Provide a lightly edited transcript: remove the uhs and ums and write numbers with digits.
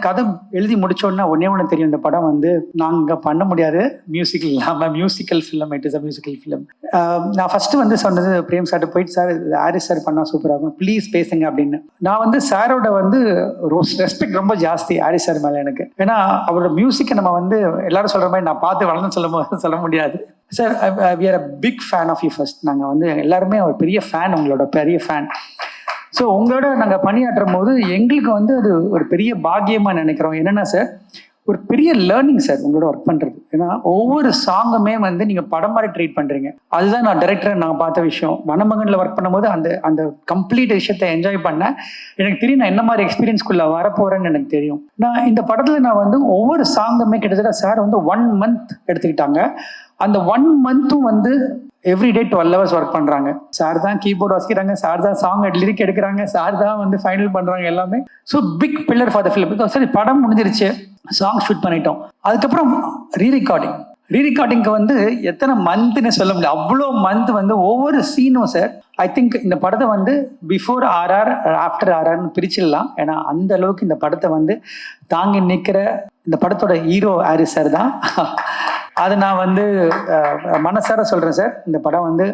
கதை எழுதி முடிச்சோன்னா ஒன்று தெரியும், இந்த படம் வந்து நாங்கள் பண்ண முடியாது மியூசிக்கல் இல்லாமல், musical film, it is a musical film. நான் ஃபஸ்ட்டு வந்து சொன்னது பிரேம் சார்ட்டு போயிட்டு, சார் ஹாரிஸ் சார் பண்ணால் சூப்பராக இருக்கும், ப்ளீஸ் பேசுங்க அப்படின்னு. நான் வந்து சாரோட வந்து ரெஸ்பெக்ட் ரொம்ப ஜாஸ்தி ஹாரிஸ் சார் மேலே எனக்கு. ஏன்னா அவரோட மியூசிக்கை நம்ம வந்து எல்லாரும் சொல்கிற மாதிரி நான் பார்த்து வளர்ந்து சொல்ல முடியாது. Sir we are a big fan of you. First நாங்கள் வந்து எல்லாருமே ஒரு பெரிய ஃபேன், உங்களோட பெரிய ஃபேன். ஸோ உங்களோட நாங்கள் பணியாற்றும் போது எங்களுக்கு வந்து அது ஒரு பெரிய பாக்கியமாக நினைக்கிறோம். என்னென்னா சார், ஒரு பெரிய லேர்னிங் சார் உங்களோட ஒர்க் பண்ணுறது. ஏன்னா ஒவ்வொரு சாங்குமே வந்து நீங்கள் படம் மாதிரி ட்ரீட் பண்ணுறீங்க. அதுதான் நான் டைரக்டரை நான் பார்த்த விஷயம். வனமகனில் ஒர்க் பண்ணும்போது அந்த கம்ப்ளீட் விஷயத்தை என்ஜாய் பண்ணேன். எனக்கு தெரியும் நான் என்ன மாதிரி எக்ஸ்பீரியன்ஸ்குள்ளே வரப்போகிறேன்னு எனக்கு தெரியும். நான் இந்த படத்தில் நான் வந்து ஒவ்வொரு சாங்குமே கிட்டத்தட்ட சார் வந்து 1 month எடுத்துக்கிட்டாங்க. அந்த 1 monthம் வந்து எவ்ரிடே 12 hours ஒர்க் பண்ணுறாங்க. சார் தான் கீபோர்டு வாசிக்கிறாங்க, சார் தான் சாங் லிரிக் எடுக்கிறாங்க, சார் தான் வந்து ஃபைனல் பண்ணுறாங்க எல்லாமே. So big pillar for the film. Because சரி படம் முடிஞ்சிருச்சு, சாங் ஷூட் பண்ணிட்டோம். அதுக்கப்புறம் ரீரிகார்டிங்க்கு வந்து எத்தனை மந்த்னு சொல்ல முடியாது, அவ்வளோ மந்த் வந்து ஒவ்வொரு சீனும் சார். ஐ திங்க் இந்த படத்தை வந்து பிஃபோர் ஆர்ஆர் ஆஃப்டர் ஆர்ஆர்னு பிரிச்சிடலாம். ஏன்னா அந்த அளவுக்கு இந்த படத்தை வந்து தாங்கி நிற்கிற இந்த படத்தோட ஹீரோ ஹாரிஸ் சார் தான். அதை நான் வந்து மனசார சொல்கிறேன் சார். இந்த படம் வந்து